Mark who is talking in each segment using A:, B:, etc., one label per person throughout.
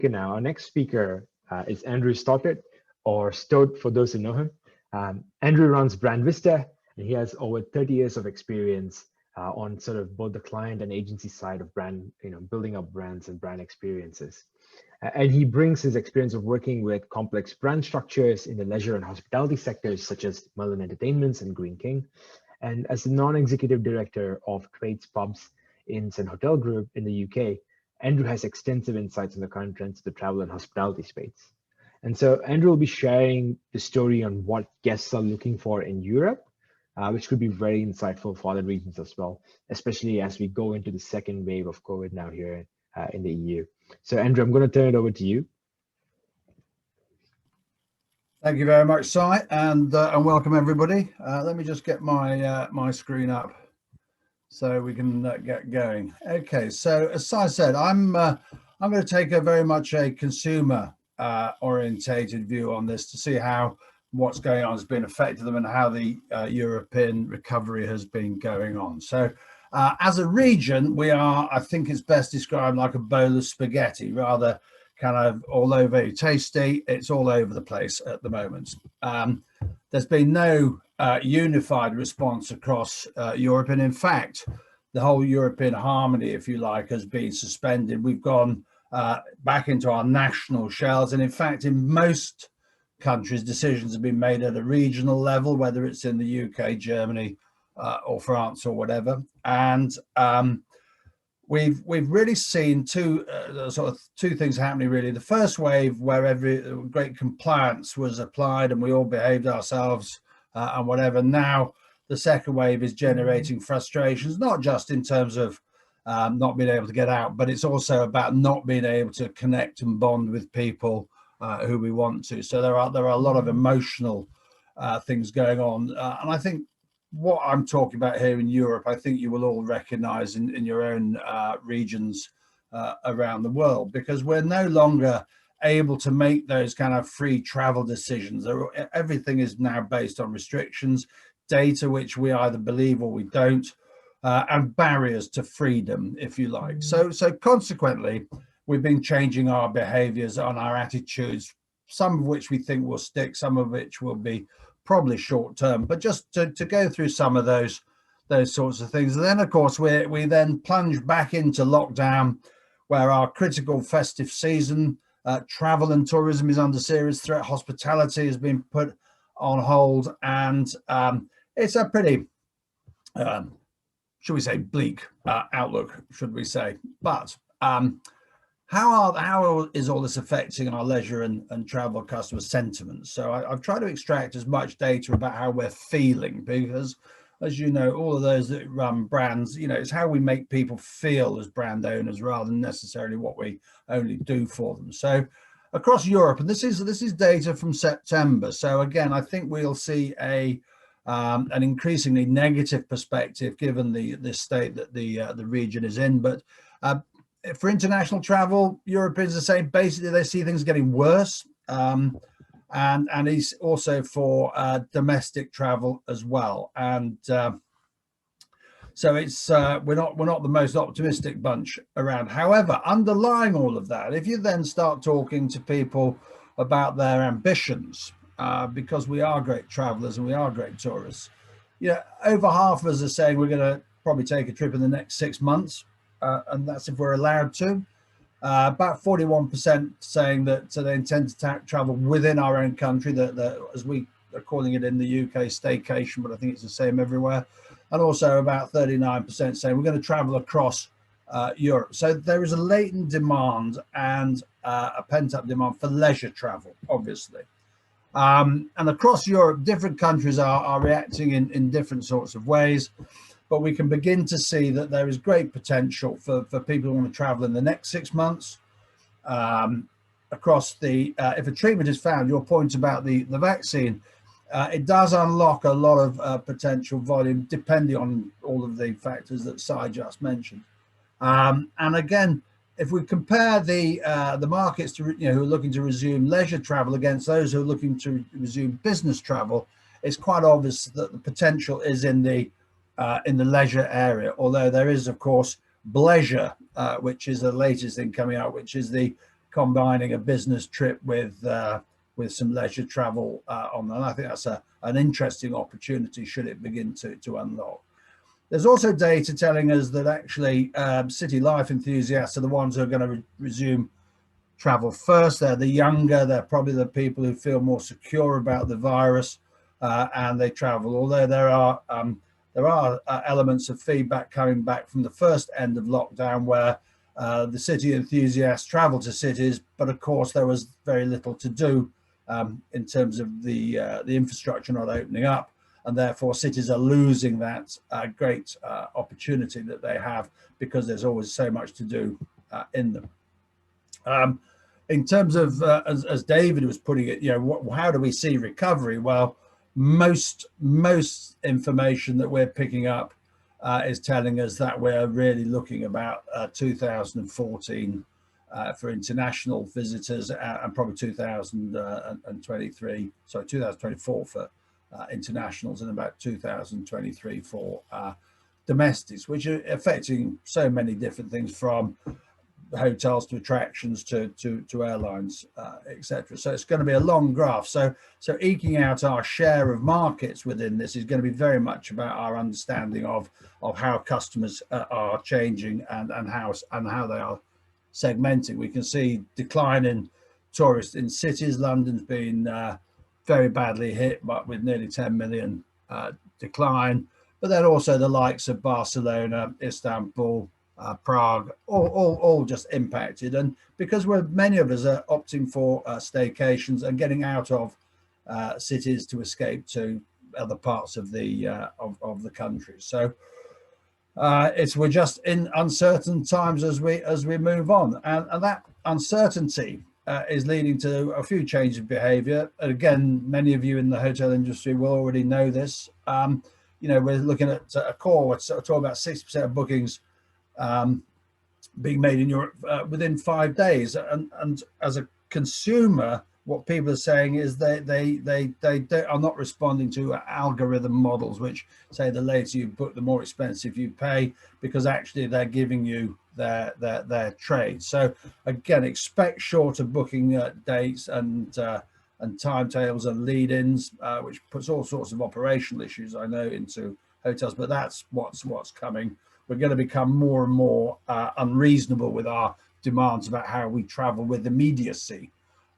A: Okay, now our next speaker is Andrew Stothert, or Stoth for those who know him. Andrew runs Brand Vista, and he has over 30 years of experience on sort of both the client and agency side of brand, building up brands and brand experiences. And he brings his experience of working with complex brand structures in the leisure and hospitality sectors, such as Merlin Entertainments and Green King. And as the non-executive director of Quaid's Pubs Inns and Hotel Group in the UK, Andrew has extensive insights on the current trends of the travel and hospitality space. And so Andrew will be sharing the story on what guests are looking for in Europe, which could be very insightful for other regions as well, especially as we go into the second wave of COVID now here in the EU. So Andrew, I'm going to turn it over to you.
B: Thank you very much, Si, and welcome everybody. Let me just get my my screen up so we can get going. Okay, so as Si said, I'm going to take a very much a consumer orientated view on this to see how what's going on has been affected them and how the European recovery has been going on. So as a region, we are, I think it's best described like a bowl of spaghetti, rather kind of, although very tasty, it's all over the place at the moment. There's been no unified response across Europe, and in fact, the whole European harmony, if you like, has been suspended. We've gone back into our national shells, and in fact, in most countries, decisions have been made at a regional level, whether it's in the UK, Germany, or France, or whatever. And we've really seen two things happening really. The first wave, where every great compliance was applied and we all behaved ourselves and whatever. Now the second wave is generating frustrations, not just in terms of not being able to get out, but it's also about not being able to connect and bond with people who we want to. So there are a lot of emotional things going on, and I think what I'm talking about here in Europe, I think you will all recognize in your own regions around the world, because we're no longer able to make those kind of free travel decisions. Everything is now based on restrictions, data which we either believe or we don't, and barriers to freedom, if you like. So consequently, we've been changing our behaviors on our attitudes, some of which we think will stick, some of which will be probably short term, but just to go through some of those sorts of things. And then of course we then plunge back into lockdown, where our critical festive season, travel and tourism is under serious threat. Hospitality has been put on hold, and it's a pretty should we say bleak outlook, should we say. But how is all this affecting our leisure and travel customer sentiment? So I've tried to extract as much data about how we're feeling, because as you know, all of those that run brands, it's how we make people feel as brand owners rather than necessarily what we only do for them. So across Europe, and this is data from September. So again, I think we'll see an increasingly negative perspective given the state that the region is in. But for international travel, Europeans are saying basically they see things getting worse, and it's also for domestic travel as well. And so it's we're not the most optimistic bunch around. However, underlying all of that, if you then start talking to people about their ambitions, because we are great travelers and we are great tourists, over half of us are saying we're going to probably take a trip in the next 6 months. And that's if we're allowed to. About 41% saying that they intend to travel within our own country, that as we are calling it in the UK, staycation, but I think it's the same everywhere. And also about 39% saying we're going to travel across Europe. So there is a latent demand and a pent-up demand for leisure travel, obviously. And across Europe, different countries are reacting in different sorts of ways. But we can begin to see that there is great potential for people who want to travel in the next 6 months. Across if a treatment is found, your point about the vaccine, it does unlock a lot of potential volume, depending on all of the factors that Si just mentioned. And again, if we compare the markets to who are looking to resume leisure travel against those who are looking to resume business travel, it's quite obvious that the potential is in the leisure area, although there is, of course, bleisure, which is the latest thing coming out, which is the combining a business trip with some leisure travel on that. And I think that's an interesting opportunity should it begin to unlock. There's also data telling us that actually city life enthusiasts are the ones who are going to resume travel first. They're the younger, they're probably the people who feel more secure about the virus, and they travel. Although there are elements of feedback coming back from the first end of lockdown where the city enthusiasts travel to cities, but of course there was very little to do in terms of the infrastructure not opening up, and therefore cities are losing that great opportunity that they have because there's always so much to do in them. In terms of, as David was putting it, how do we see recovery? Well, most information that we're picking up is telling us that we're really looking about 2014 for international visitors, and probably 2024 for internationals, and about 2023 for domestics, which are affecting so many different things, from hotels to attractions to airlines, etc. So it's going to be a long graph. So eking out our share of markets within this is going to be very much about our understanding of how customers are changing and how they are segmenting. We can see decline in tourists in cities. London's been very badly hit, but with nearly 10 million decline. But then also the likes of Barcelona, Istanbul, Prague, all just impacted. And because many of us are opting for staycations and getting out of cities to escape to other parts of the country. So we're just in uncertain times as we move on, and that uncertainty is leading to a few changes of behaviour. And again, many of you in the hotel industry will already know this. We're looking at a core. We're talking about 60% of bookings being made in Europe within 5 days, and as a consumer, what people are saying is they are not responding to algorithm models, which say the later you book, the more expensive you pay, because actually they're giving you their trade. So again, expect shorter booking dates and timetables and lead-ins, which puts all sorts of operational issues, I know, into hotels. But that's what's coming. We're going to become more and more unreasonable with our demands about how we travel with immediacy.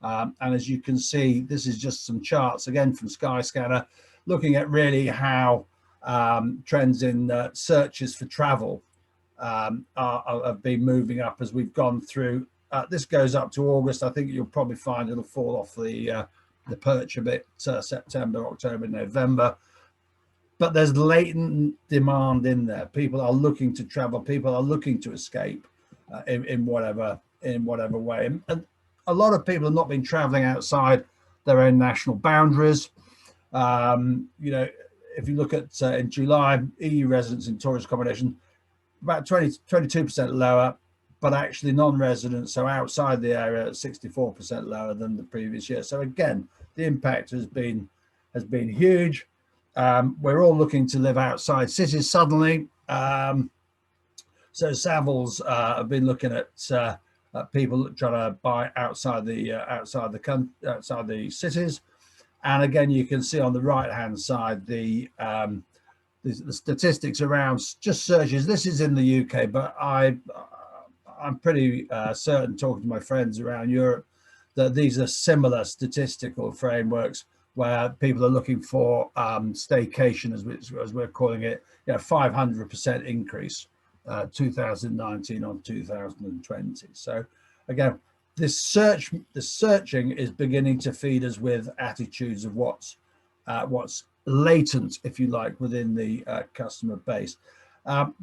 B: And as you can see, this is just some charts again from Skyscanner, looking at really how trends in searches for travel have been moving up as we've gone through. This goes up to August. I think you'll probably find it'll fall off the perch a bit, September, October, November. But there's latent demand in there. People are looking to travel. People are looking to escape in whatever way. And a lot of people have not been traveling outside their own national boundaries. If you look at in July, EU residents in tourist accommodation, about 22% lower, but actually non-residents, so outside the area, 64% lower than the previous year. So again, the impact has been huge. We're all looking to live outside cities suddenly. So Savills have been looking at people trying to buy outside the cities, and again, you can see on the right-hand side the statistics around just searches. This is in the UK, but I'm pretty certain, talking to my friends around Europe, that these are similar statistical frameworks where people are looking for staycation, as we're calling it, 500% increase, 2019 on 2020. So again, the searching is beginning to feed us with attitudes of what's latent, if you like, within the customer base. But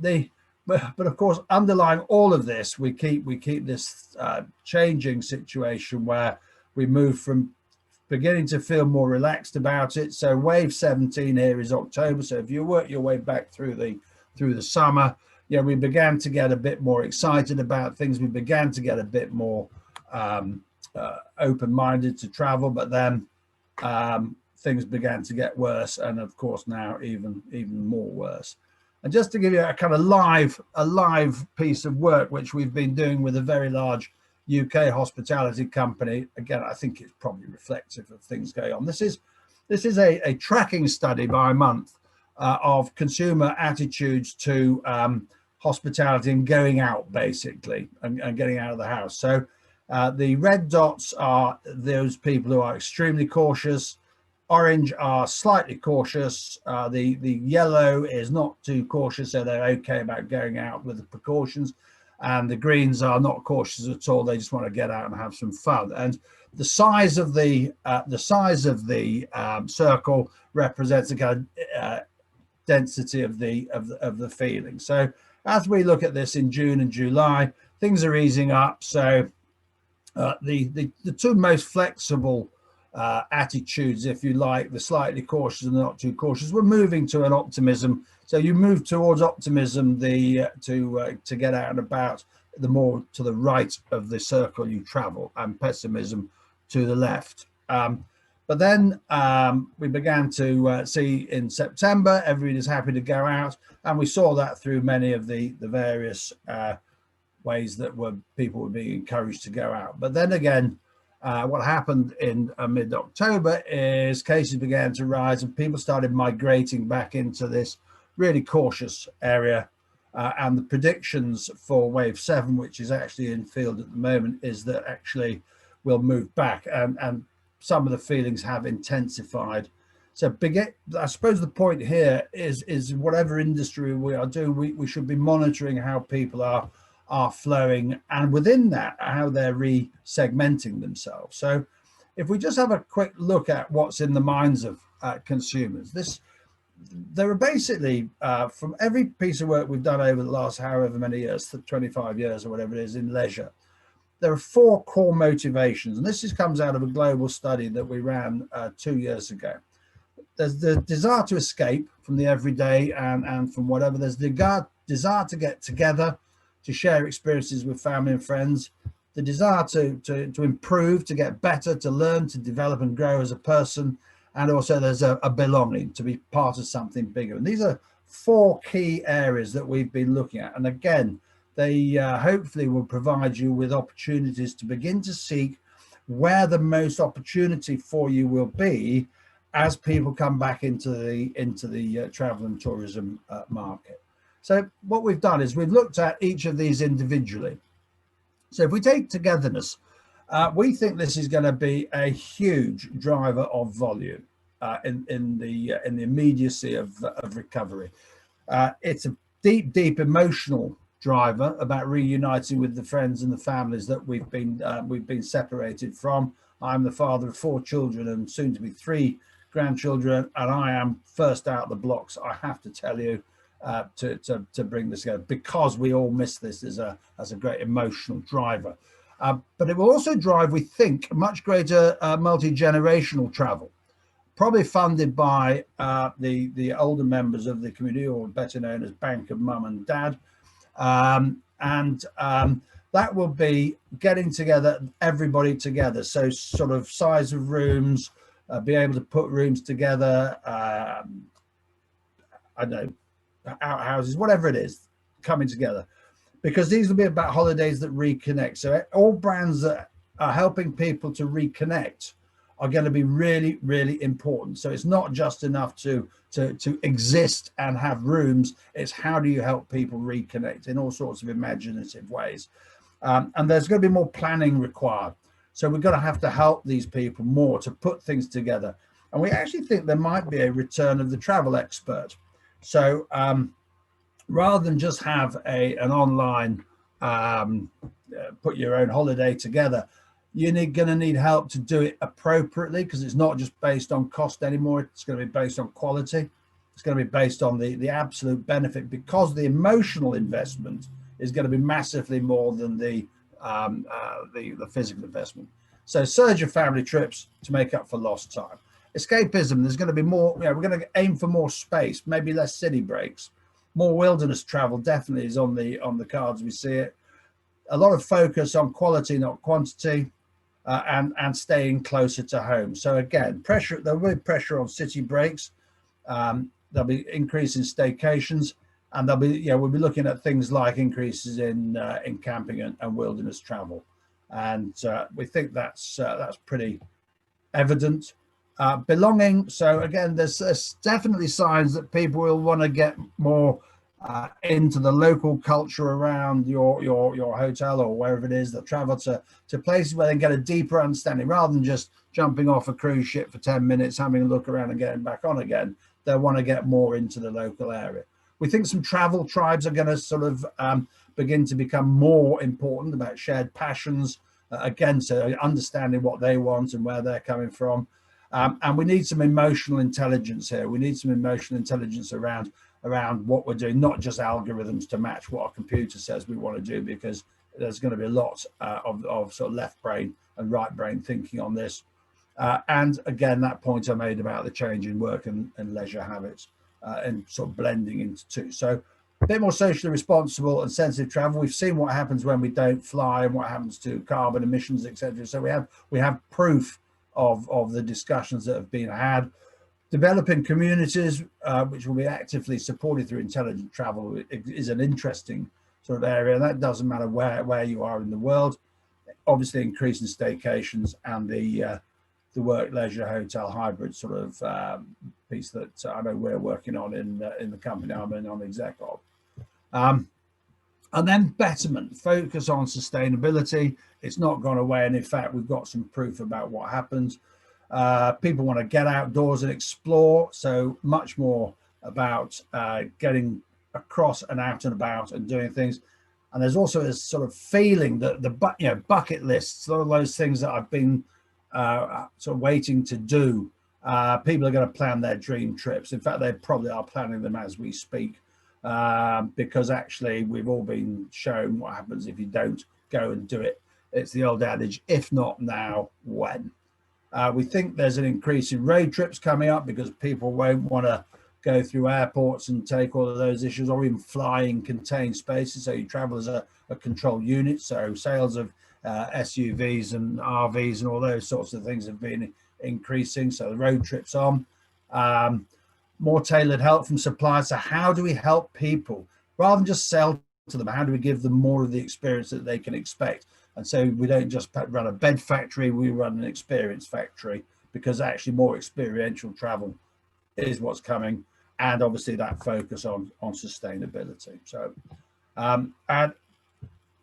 B: of course, underlying all of this, we keep this changing situation where we move from beginning to feel more relaxed about it. So wave 17 here is October. So if you work your way back through the summer, we began to get a bit more excited about things. We began to get a bit more open-minded to travel, but then things began to get worse, and of course now even more worse. And just to give you a kind of live piece of work which we've been doing with a very large UK hospitality company. Again, I think it's probably reflective of things going on. This is a tracking study by month of consumer attitudes to hospitality and going out, basically, and getting out of the house. So the red dots are those people who are extremely cautious. Orange are slightly cautious. The yellow is not too cautious, so they're okay about going out with the precautions. And the greens are not cautious at all. They just want to get out and have some fun. And the size of the circle represents the kind of density of the feeling. So as we look at this in June and July, things are easing up. So the two most flexible attitudes, if you like, the slightly cautious and the not too cautious, we're moving to an optimism. So you move towards optimism to get out and about, the more to the right of the circle you travel, and pessimism to the left. But then we began to see in September, everybody is happy to go out, and we saw that through many of the various ways that people were being encouraged to go out. But then again, what happened in mid-October is cases began to rise and people started migrating back into this really cautious area. And the predictions for wave 7, which is actually in field at the moment, is that actually we'll move back, and some of the feelings have intensified. So I suppose the point here is whatever industry we are doing, we should be monitoring how people are flowing, and within that, how they're re-segmenting themselves. So if we just have a quick look at what's in the minds of consumers, there are basically, from every piece of work we've done over the last however many years, 25 years or whatever it is in leisure, there are 4 core motivations. And this comes out of a global study that we ran 2 years ago. There's the desire to escape from the everyday and from whatever. There's the desire to get together, to share experiences with family and friends, the desire to improve, to get better, to learn, to develop and grow as a person. And also there's a belonging, to be part of something bigger. And these are 4 key areas that we've been looking at. And again, they hopefully will provide you with opportunities to begin to seek where the most opportunity for you will be as people come back into the travel and tourism market. So what we've done is we've looked at each of these individually. So if we take togetherness, we think this is going to be a huge driver of volume in the immediacy of recovery. It's a deep emotional driver about reuniting with the friends and the families that we've been separated from. I'm the father of 4 children and soon to be 3 grandchildren, and I am first out the blocks, I have to tell you, to bring this together, because we all miss this as a great emotional driver. But it will also drive, we think, much greater multi-generational travel, probably funded by the older members of the community, or better known as bank of mum and dad. That will be getting together, everybody together. So sort of size of rooms, be able to put rooms together, I don't know, outhouses, whatever it is, coming together. Because these will be about holidays that reconnect. So all brands that are helping people to reconnect are going to be really, really important. So it's not just enough to exist and have rooms. It's how do you help people reconnect in all sorts of imaginative ways. And there's going to be more planning required. So we're going to have to help these people more to put things together. And we actually think there might be a return of the travel expert. So rather than just have an online put your own holiday together, you're going to need help to do it appropriately, because it's not just based on cost anymore. It's going to be based on quality. It's going to be based on the absolute benefit, because the emotional investment is going to be massively more than the physical investment. So surge of family trips to make up for lost time. Escapism, there's going to be more, we're going to aim for more space, maybe less city breaks. More wilderness travel definitely is on the cards. We see it. A lot of focus on quality, not quantity, and staying closer to home. So again, there'll be pressure on city breaks. There'll be increase in staycations, and we'll be looking at things like increases in camping and wilderness travel. and we think that's pretty evident. Belonging. So again, there's definitely signs that people will want to get more into the local culture around your hotel or wherever it is. They'll travel to places where they get a deeper understanding rather than just jumping off a cruise ship for 10 minutes, having a look around and getting back on again. They'll want to get more into the local area. We think some travel tribes are going to sort of begin to become more important about shared passions, again, so understanding what they want and where they're coming from. And we need some emotional intelligence here. We need some emotional intelligence around what we're doing, not just algorithms to match what our computer says we want to do, because there's going to be a lot of sort of left brain and right brain thinking on this. And again, that point I made about the change in work and leisure habits and sort of blending into two. So a bit more socially responsible and sensitive travel. We've seen what happens when we don't fly and what happens to carbon emissions, etc. So we have proof of the discussions that have been had. Developing communities, which will be actively supported through intelligent travel, is an interesting sort of area. That doesn't matter where you are in the world. Obviously, increasing staycations and the work, leisure, hotel hybrid sort of piece that I know we're working on in the company I'm in on exec of. And then betterment, focus on sustainability. It's not gone away, and in fact, we've got some proof about what happens. People want to get outdoors and explore, so much more about getting across and out and about and doing things. And there's also this sort of feeling that the bucket lists, all those things that I've been sort of waiting to do. People are going to plan their dream trips. In fact, they probably are planning them as we speak, because actually we've all been shown what happens if you don't go and do it. It's the old adage, if not now, when? We think there's an increase in road trips coming up because people won't want to go through airports and take all of those issues, or even fly in contained spaces. So you travel as a controlled unit. So sales of SUVs and RVs and all those sorts of things have been increasing. So the road trips on. More tailored help from suppliers. So how do we help people rather than just sell to them? How do we give them more of the experience that they can expect? And so we don't just run a bed factory, we run an experience factory, because actually more experiential travel is what's coming. And obviously that focus on sustainability. So, and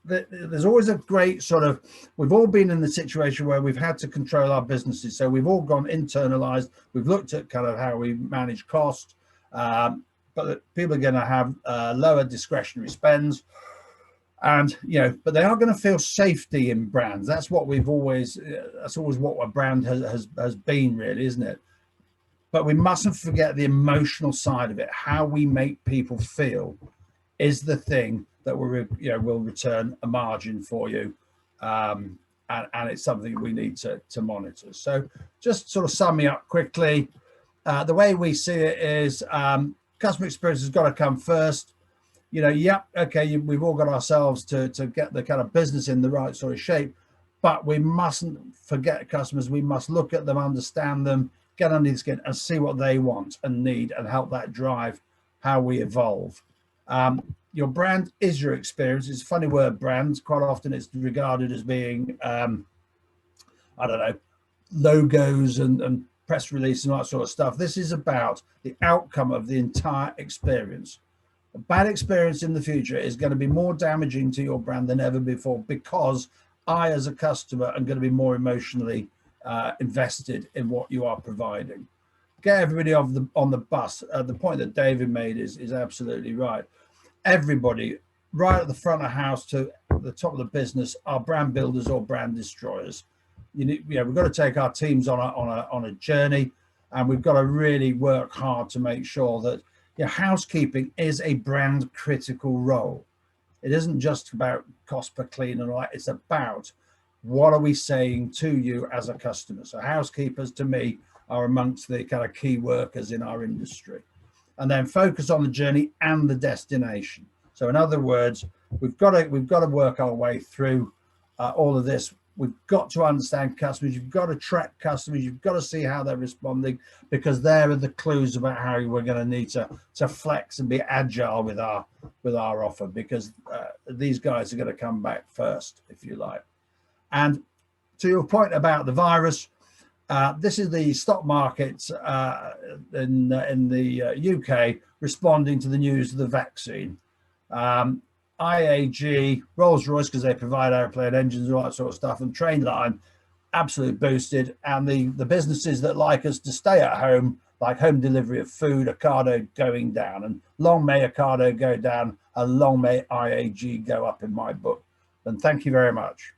B: there's always a great sort of, we've all been in the situation where we've had to control our businesses. So we've all gone internalized. We've looked at kind of how we manage cost, but people are going to have lower discretionary spends. And but they are going to feel safety in brands. That's what we've always. That's always what a brand has been, really, isn't it? But we mustn't forget the emotional side of it. How we make people feel is the thing that will return a margin for you, and it's something we need to monitor. So, just sort of summing up quickly, the way we see it is customer experience has got to come first. Okay, we've all got ourselves to get the kind of business in the right sort of shape, but we mustn't forget customers. We must look at them, understand them, get under the skin and see what they want and need, and help that drive how we evolve. Your brand is your experience. It's a funny word, brand. Quite often it's regarded as being, I don't know, logos and press release and all that sort of stuff. This is about the outcome of the entire experience. A bad experience in the future is going to be more damaging to your brand than ever before, because I, as a customer, am going to be more emotionally invested in what you are providing. Get everybody on the bus. The point that David made is absolutely right. Everybody, right at the front of house to the top of the business, are brand builders or brand destroyers. We've got to take our teams on a journey, and we've got to really work hard to make sure that housekeeping is a brand critical role. It isn't just about cost per clean and all that. It's about what are we saying to you as a customer. So housekeepers, to me, are amongst the kind of key workers in our industry. And then focus on the journey and the destination. So in other words, we've got to work our way through all of this. We've got to understand customers. You've got to track customers. You've got to see how they're responding, because there are the clues about how we're going to need to flex and be agile with our offer, because these guys are going to come back first, if you like. And to your point about the virus, this is the stock markets in the UK responding to the news of the vaccine. IAG, Rolls-Royce, because they provide airplane engines and all that sort of stuff, and Trainline, absolutely boosted. And the businesses that like us to stay at home, like home delivery of food, Ocado going down. And long may Ocado go down, and long may IAG go up in my book. And thank you very much.